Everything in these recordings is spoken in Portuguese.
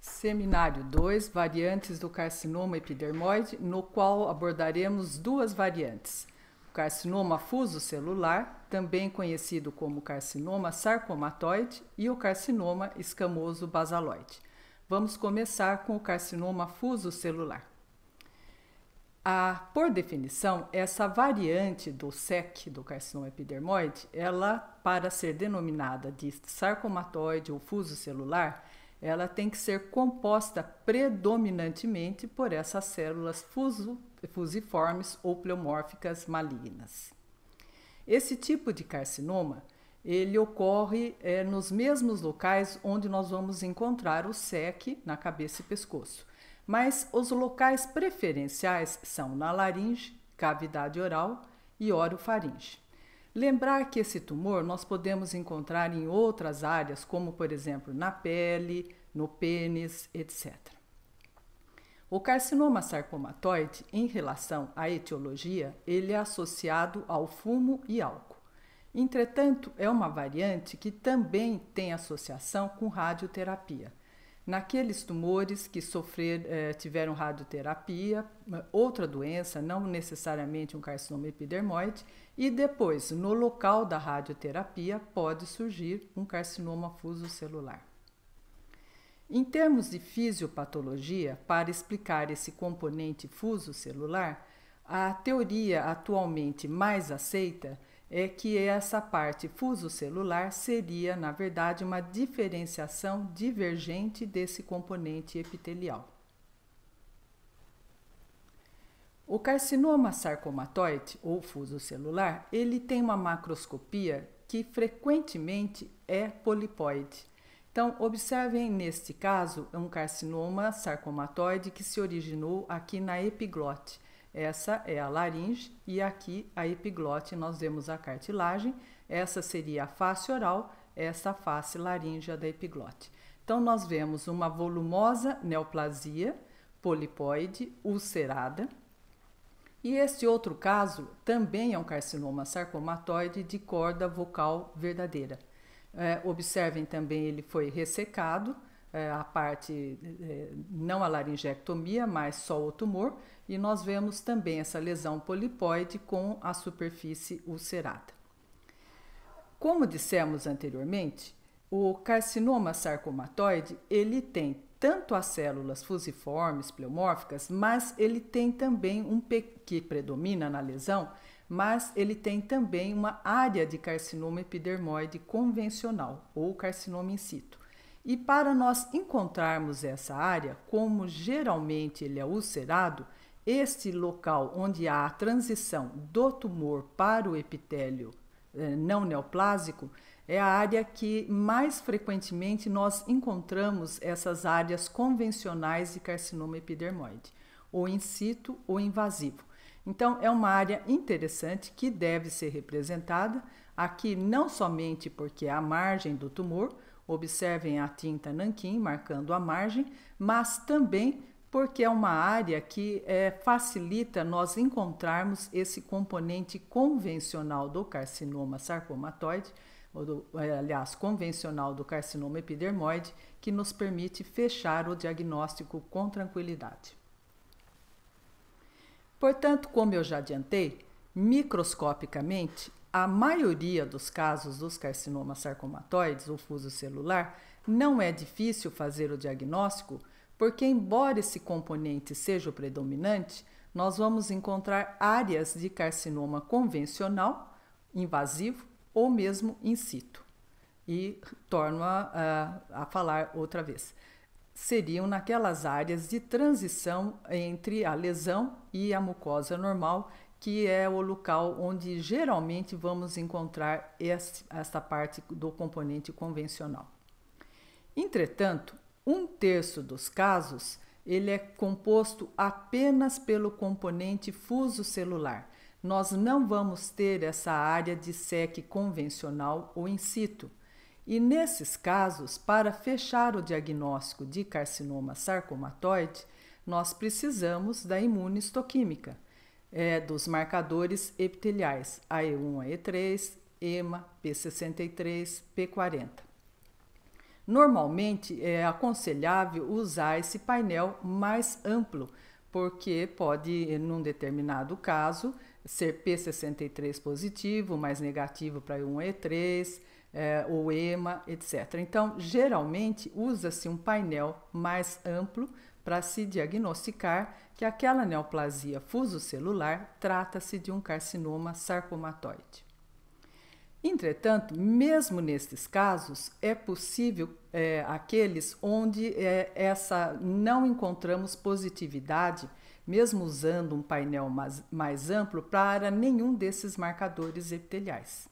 Seminário 2, variantes do carcinoma epidermoide, no qual abordaremos duas variantes. O carcinoma fuso-celular, também conhecido como carcinoma sarcomatoide, e o carcinoma escamoso basaloide. Vamos começar com o carcinoma fuso-celular. Por definição, essa variante do SEC, do carcinoma epidermoide, ela, para ser denominada de sarcomatoide ou fuso-celular, ela tem que ser composta predominantemente por essas células fusiformes ou pleomórficas malignas. Esse tipo de carcinoma, ele ocorre nos mesmos locais onde nós vamos encontrar o SEC na cabeça e pescoço. Mas os locais preferenciais são na laringe, cavidade oral e orofaringe. Lembrar que esse tumor nós podemos encontrar em outras áreas, como por exemplo na pele, no pênis, etc. O carcinoma sarcomatoide, em relação à etiologia, ele é associado ao fumo e álcool. Entretanto, é uma variante que também tem associação com radioterapia. Naqueles tumores que tiveram radioterapia, outra doença, não necessariamente um carcinoma epidermoide, e depois, no local da radioterapia, pode surgir um carcinoma fuso-celular. Em termos de fisiopatologia, para explicar esse componente fuso-celular, a teoria atualmente mais aceita é que essa parte fuso-celular seria, na verdade, uma diferenciação divergente desse componente epitelial. O carcinoma sarcomatoide, ou fuso-celular, ele tem uma macroscopia que frequentemente é polipoide. Então, observem neste caso um carcinoma sarcomatoide que se originou aqui na epiglote. Essa é a laringe e aqui a epiglote nós vemos a cartilagem. Essa seria a face oral, essa a face laríngea da epiglote. Então, nós vemos uma volumosa neoplasia polipoide ulcerada. E este outro caso também é um carcinoma sarcomatoide de corda vocal verdadeira. Observem também, ele foi ressecado, a parte, não a laringectomia, mas só o tumor, e nós vemos também essa lesão polipoide com a superfície ulcerada. Como dissemos anteriormente, o carcinoma sarcomatoide, ele tem tanto as células fusiformes, pleomórficas, mas ele tem também que predomina na lesão, mas ele tem também uma área de carcinoma epidermoide convencional, ou carcinoma in situ. E para nós encontrarmos essa área, como geralmente ele é ulcerado, este local onde há a transição do tumor para o epitélio não neoplásico, é a área que mais frequentemente nós encontramos essas áreas convencionais de carcinoma epidermoide, ou in situ ou invasivo. Então, é uma área interessante que deve ser representada aqui não somente porque é a margem do tumor, observem a tinta nanquim marcando a margem, mas também porque é uma área que facilita nós encontrarmos esse componente convencional do carcinoma sarcomatoide, convencional do carcinoma epidermoide, que nos permite fechar o diagnóstico com tranquilidade. Portanto, como eu já adiantei, microscopicamente, a maioria dos casos dos carcinomas sarcomatoides ou fuso-celular não é difícil fazer o diagnóstico, porque embora esse componente seja o predominante, nós vamos encontrar áreas de carcinoma convencional, invasivo ou mesmo in situ. E torno a falar outra vez. Seriam naquelas áreas de transição entre a lesão e a mucosa normal, que é o local onde geralmente vamos encontrar essa parte do componente convencional. Entretanto, 1/3 dos casos, ele é composto apenas pelo componente fuso-celular. Nós não vamos ter essa área de SEC convencional ou in situ. E nesses casos, para fechar o diagnóstico de carcinoma sarcomatoide, nós precisamos da imunistoquímica, dos marcadores epiteliais, AE1, AE3, EMA, P63, P40. Normalmente é aconselhável usar esse painel mais amplo, porque pode, num determinado caso, ser P63 positivo, mais negativo para E1, E3, ou EMA, etc. Então, geralmente, usa-se um painel mais amplo para se diagnosticar que aquela neoplasia fusocelular trata-se de um carcinoma sarcomatoide. Entretanto, mesmo nestes casos, é possível aqueles onde não encontramos positividade, mesmo usando um painel mais amplo, para nenhum desses marcadores epiteliais.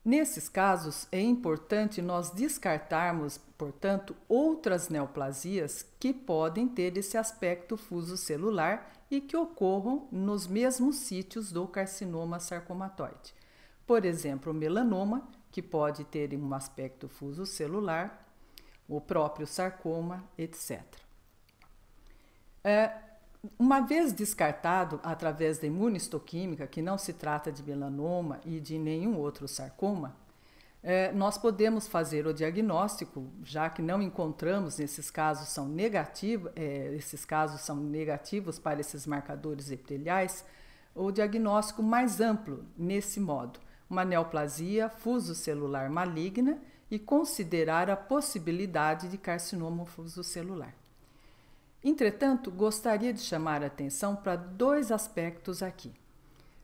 Nesses casos, é importante nós descartarmos, portanto, outras neoplasias que podem ter esse aspecto fusocelular e que ocorram nos mesmos sítios do carcinoma sarcomatoide. Por exemplo, o melanoma, que pode ter um aspecto fusocelular, o próprio sarcoma, etc. Uma vez descartado através da imunistoquímica, que não se trata de melanoma e de nenhum outro sarcoma, nós podemos fazer o diagnóstico, já que não encontramos, esses casos são negativos para esses marcadores epiteliais, o diagnóstico mais amplo nesse modo, uma neoplasia fusocelular maligna e considerar a possibilidade de carcinoma fusocelular. Entretanto, gostaria de chamar a atenção para dois aspectos aqui.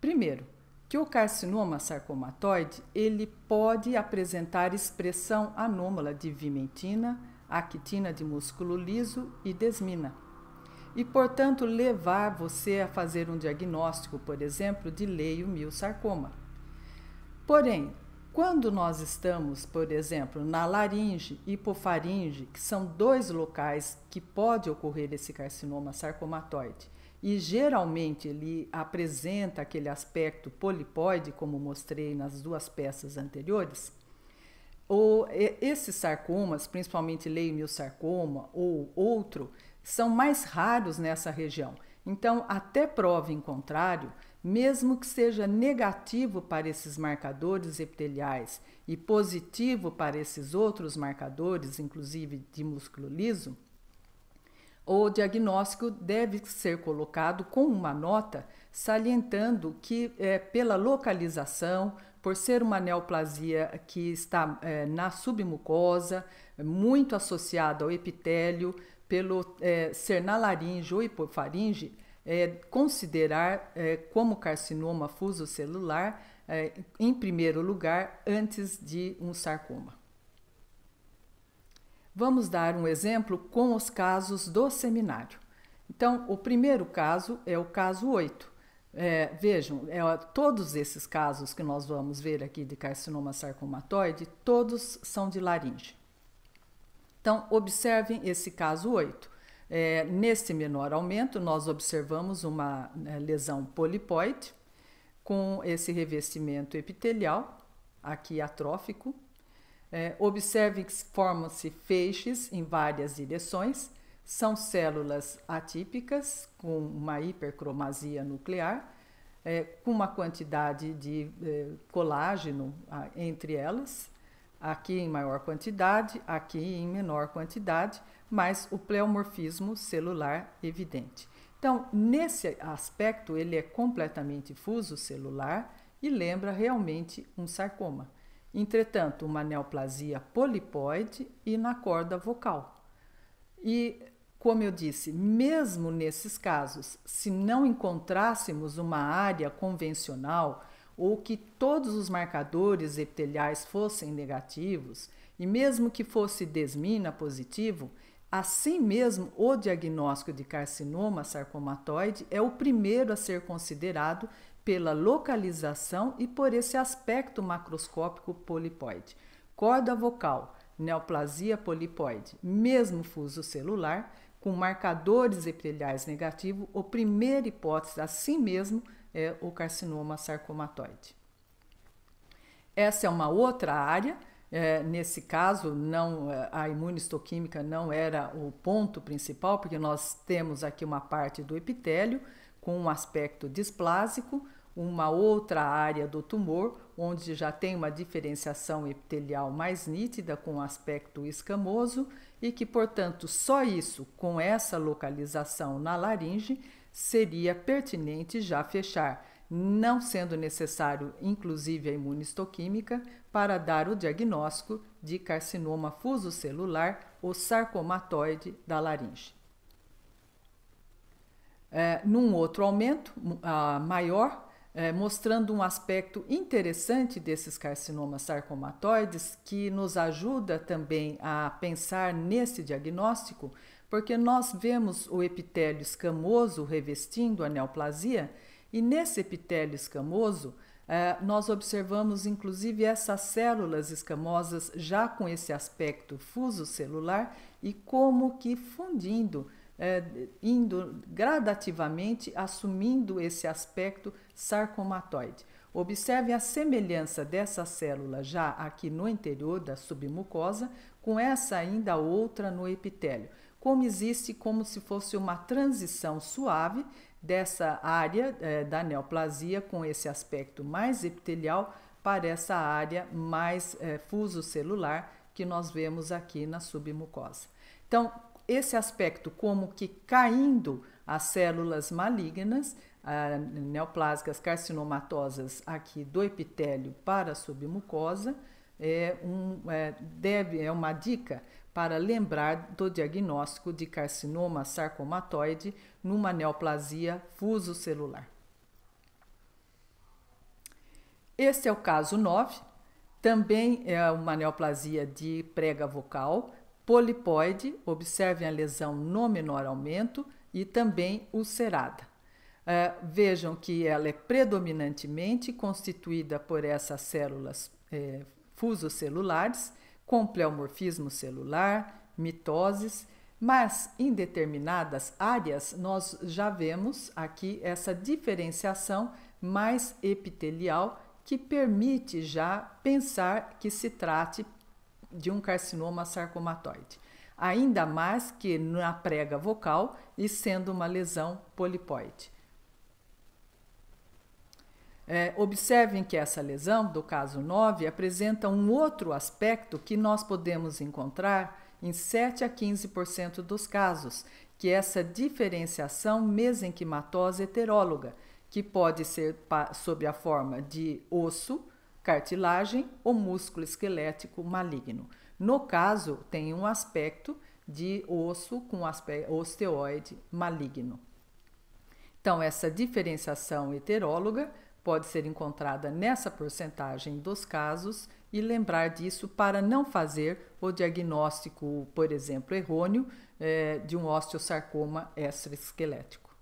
Primeiro, que o carcinoma sarcomatoide ele pode apresentar expressão anômala de vimentina, actina de músculo liso e desmina. E, portanto, levar você a fazer um diagnóstico, por exemplo, de leiomiosarcoma. Porém, quando nós estamos, por exemplo, na laringe e hipofaringe, que são dois locais que pode ocorrer esse carcinoma sarcomatoide, e geralmente ele apresenta aquele aspecto polipoide, como mostrei nas duas peças anteriores, esses sarcomas, principalmente leiomiosarcoma ou outro, são mais raros nessa região. Então, até prova em contrário, mesmo que seja negativo para esses marcadores epiteliais e positivo para esses outros marcadores, inclusive de músculo liso, o diagnóstico deve ser colocado com uma nota salientando que, pela localização, por ser uma neoplasia que está na submucosa, muito associada ao epitélio, pelo ser na laringe ou hipofaringe, considerar como carcinoma fusocelular em primeiro lugar antes de um sarcoma. Vamos dar um exemplo com os casos do seminário. Então, o primeiro caso é o caso 8. Vejam, todos esses casos que nós vamos ver aqui de carcinoma sarcomatoide, todos são de laringe. Então, observem esse caso 8. Nesse menor aumento, nós observamos uma lesão polipoide com esse revestimento epitelial, aqui atrófico. Observe que formam-se feixes em várias direções, são células atípicas com uma hipercromasia nuclear, com uma quantidade de colágeno entre elas, aqui em maior quantidade, aqui em menor quantidade, mas o pleomorfismo celular evidente. Então, nesse aspecto, ele é completamente fusocelular e lembra realmente um sarcoma. Entretanto, uma neoplasia polipoide e na corda vocal. E, como eu disse, mesmo nesses casos, se não encontrássemos uma área convencional ou que todos os marcadores epiteliais fossem negativos, e mesmo que fosse desmina positivo, assim mesmo o diagnóstico de carcinoma sarcomatoide é o primeiro a ser considerado pela localização e por esse aspecto macroscópico polipoide. Corda vocal, neoplasia polipoide, mesmo fuso celular, com marcadores epiteliais negativos, a primeira hipótese, assim mesmo, é o carcinoma sarcomatoide. Essa é uma outra área, nesse caso a imunistoquímica não era o ponto principal, porque nós temos aqui uma parte do epitélio com um aspecto displásico, uma outra área do tumor, onde já tem uma diferenciação epitelial mais nítida com aspecto escamoso e que, portanto, só isso, com essa localização na laringe, seria pertinente já fechar, não sendo necessário, inclusive, a imunistoquímica para dar o diagnóstico de carcinoma fusocelular ou sarcomatoide da laringe. Num outro aumento maior, mostrando um aspecto interessante desses carcinomas sarcomatoides que nos ajuda também a pensar nesse diagnóstico, porque nós vemos o epitélio escamoso revestindo a neoplasia e nesse epitélio escamoso nós observamos inclusive essas células escamosas já com esse aspecto fusocelular e como que fundindo, indo gradativamente assumindo esse aspecto sarcomatoide. Observe a semelhança dessa célula já aqui no interior da submucosa com essa ainda outra no epitélio. Como existe como se fosse uma transição suave dessa área da neoplasia com esse aspecto mais epitelial para essa área mais fusocelular que nós vemos aqui na submucosa. Então, esse aspecto como que caindo as células malignas, neoplásicas carcinomatosas aqui do epitélio para a submucosa, é uma dica para lembrar do diagnóstico de carcinoma sarcomatoide numa neoplasia fusocelular. Este é o caso 9, também é uma neoplasia de prega vocal, polipoide, observem a lesão no menor aumento e também ulcerada. Vejam que ela é predominantemente constituída por essas células fusocelulares, com pleomorfismo celular, mitoses, mas em determinadas áreas nós já vemos aqui essa diferenciação mais epitelial que permite já pensar que se trate de um carcinoma sarcomatoide, ainda mais que na prega vocal e sendo uma lesão polipoide. Observem que essa lesão, do caso 9, apresenta um outro aspecto que nós podemos encontrar em 7 a 15% dos casos, que é essa diferenciação mesenquimatosa heteróloga, que pode ser sob a forma de osso, cartilagem ou músculo esquelético maligno. No caso, tem um aspecto de osso com aspecto osteoide maligno. Então, essa diferenciação heteróloga pode ser encontrada nessa porcentagem dos casos e lembrar disso para não fazer o diagnóstico, por exemplo, errôneo de um osteosarcoma extraesquelético.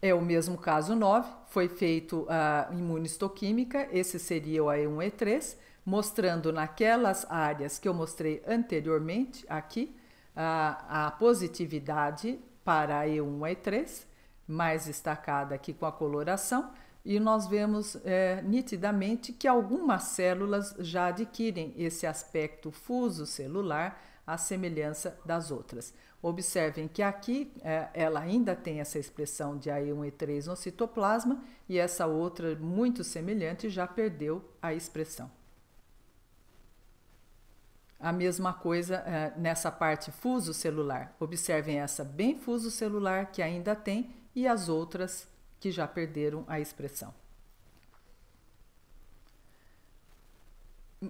É o mesmo caso 9, foi feito a imunistoquímica, esse seria o E1, E3, mostrando naquelas áreas que eu mostrei anteriormente aqui a positividade para a E1, E3, mais destacada aqui com a coloração, e nós vemos nitidamente que algumas células já adquirem esse aspecto fusocelular à semelhança das outras. Observem que aqui ela ainda tem essa expressão de AE1 e 3 no citoplasma e essa outra muito semelhante já perdeu a expressão. A mesma coisa nessa parte fusocelular. Observem essa bem fusocelular que ainda tem e as outras que já perderam a expressão.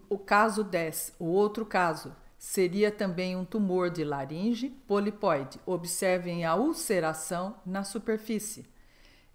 O caso 10, o outro caso, seria também um tumor de laringe polipoide. Observem a ulceração na superfície.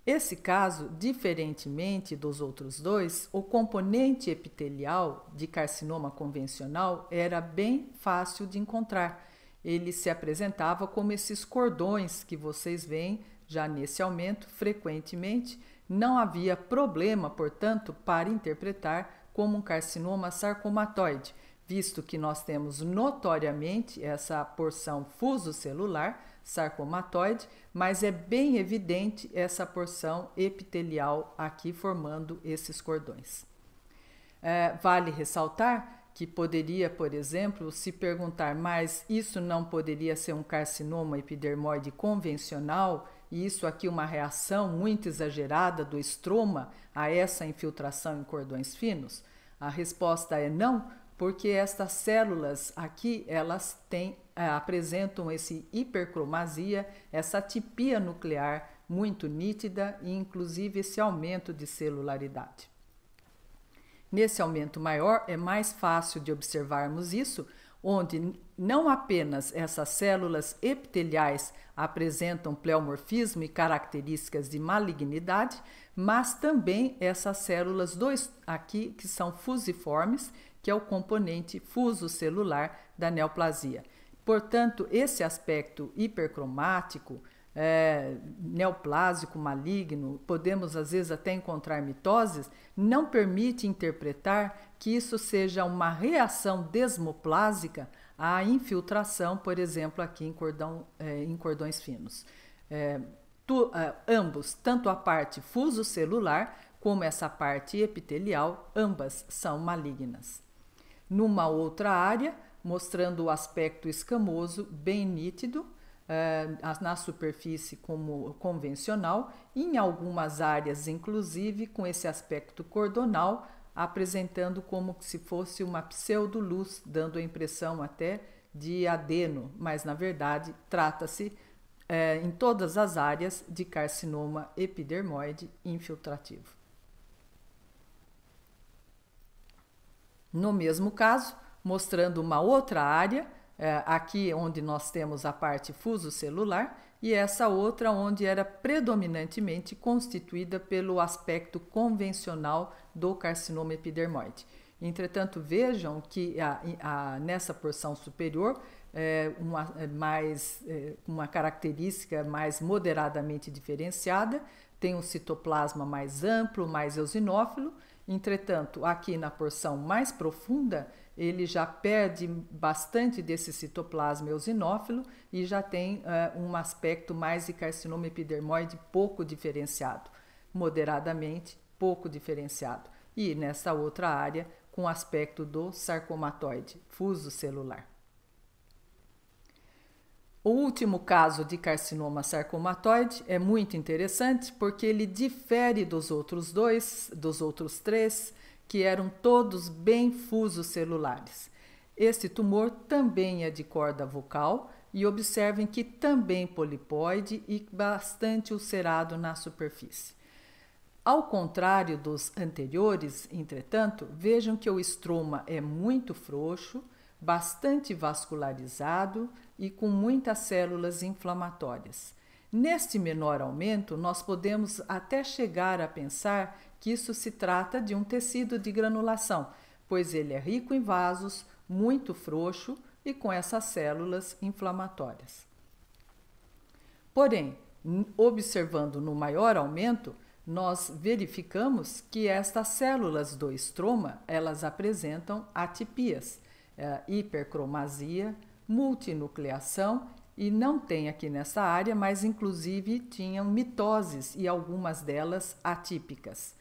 Esse caso, diferentemente dos outros dois, o componente epitelial de carcinoma convencional era bem fácil de encontrar. Ele se apresentava como esses cordões que vocês veem já nesse aumento frequentemente. Não havia problema, portanto, para interpretar como um carcinoma sarcomatoide, visto que nós temos notoriamente essa porção fusocelular sarcomatoide, mas é bem evidente essa porção epitelial aqui formando esses cordões. Vale ressaltar que poderia, por exemplo, se perguntar, mas isso não poderia ser um carcinoma epidermoide convencional e isso aqui uma reação muito exagerada do estroma a essa infiltração em cordões finos? A resposta é não, porque estas células aqui, elas apresentam esse hipercromasia, essa atipia nuclear muito nítida e inclusive esse aumento de celularidade. Nesse aumento maior é mais fácil de observarmos isso, onde não apenas essas células epiteliais apresentam pleomorfismo e características de malignidade, mas também essas células aqui que são fusiformes, que é o componente fusocelular da neoplasia. Portanto, esse aspecto hipercromático, neoplásico, maligno, podemos às vezes até encontrar mitoses, não permite interpretar que isso seja uma reação desmoplásica à infiltração, por exemplo, aqui em cordões finos. Ambos, tanto a parte fusocelular como essa parte epitelial, ambas são malignas. Numa outra área, mostrando o aspecto escamoso bem nítido, na superfície como convencional, e em algumas áreas, inclusive, com esse aspecto cordonal, apresentando como se fosse uma pseudoluz, dando a impressão até de adeno, mas na verdade trata-se em todas as áreas de carcinoma epidermoide infiltrativo. No mesmo caso, mostrando uma outra área, aqui onde nós temos a parte fusocelular e essa outra onde era predominantemente constituída pelo aspecto convencional do carcinoma epidermoide. Entretanto, vejam que nessa porção superior, uma característica mais moderadamente diferenciada, tem um citoplasma mais amplo, mais eosinófilo. Entretanto, aqui na porção mais profunda, ele já perde bastante desse citoplasma eosinófilo e já tem um aspecto mais de carcinoma epidermoide pouco diferenciado, moderadamente pouco diferenciado. E nessa outra área, com o aspecto do sarcomatoide fusocelular. O último caso de carcinoma sarcomatoide é muito interessante porque ele difere dos outros três, que eram todos bem fusocelulares. Este tumor também é de corda vocal e observem que também polipoide e bastante ulcerado na superfície. Ao contrário dos anteriores, entretanto, vejam que o estroma é muito frouxo, bastante vascularizado e com muitas células inflamatórias. Neste menor aumento, nós podemos até chegar a pensar que isso se trata de um tecido de granulação, pois ele é rico em vasos, muito frouxo e com essas células inflamatórias. Porém, observando no maior aumento, nós verificamos que estas células do estroma, elas apresentam atipias, hipercromasia, multinucleação e não tem aqui nessa área, mas inclusive tinham mitoses e algumas delas atípicas.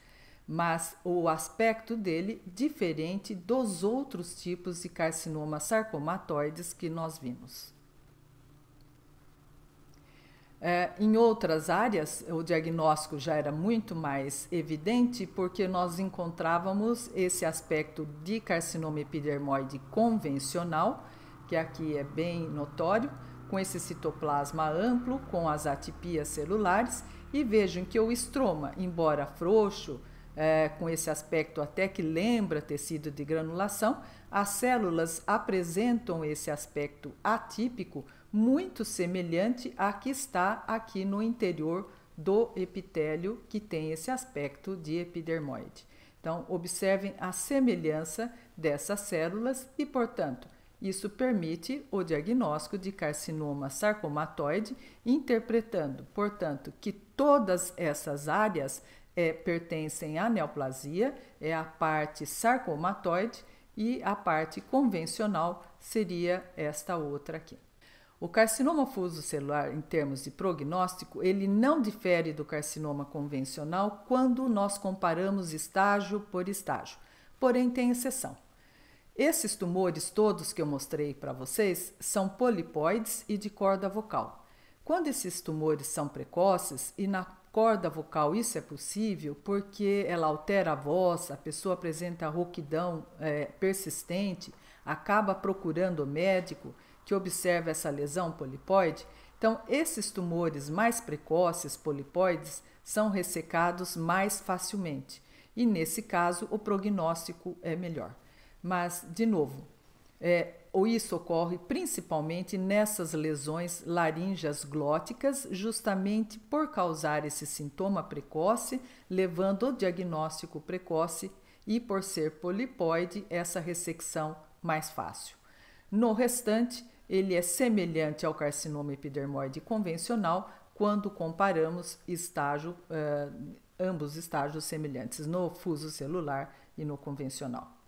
Mas o aspecto dele diferente dos outros tipos de carcinomas sarcomatoides que nós vimos. Em outras áreas, o diagnóstico já era muito mais evidente porque nós encontrávamos esse aspecto de carcinoma epidermoide convencional, que aqui é bem notório, com esse citoplasma amplo, com as atipias celulares, e vejam que o estroma, embora frouxo, com esse aspecto até que lembra tecido de granulação, as células apresentam esse aspecto atípico muito semelhante a que está aqui no interior do epitélio, que tem esse aspecto de epidermoide. Então, observem a semelhança dessas células e, portanto, isso permite o diagnóstico de carcinoma sarcomatoide, interpretando, portanto, que todas essas áreas pertencem à neoplasia, é a parte sarcomatoide e a parte convencional seria esta outra aqui. O carcinoma fusocelular, em termos de prognóstico, ele não difere do carcinoma convencional quando nós comparamos estágio por estágio, porém tem exceção. Esses tumores todos que eu mostrei para vocês são polipoides e de corda vocal. Quando esses tumores são precoces, e na corda vocal isso é possível porque ela altera a voz, a pessoa apresenta rouquidão persistente, acaba procurando o médico que observa essa lesão polipoide. Então, esses tumores mais precoces, polipoides, são ressecados mais facilmente. E nesse caso, o prognóstico é melhor. Mas, de novo, isso ocorre principalmente nessas lesões laríngeas glóticas, justamente por causar esse sintoma precoce, levando ao diagnóstico precoce e por ser polipoide, essa ressecção mais fácil. No restante, ele é semelhante ao carcinoma epidermoide convencional quando comparamos ambos estágios semelhantes no fuso celular e no convencional.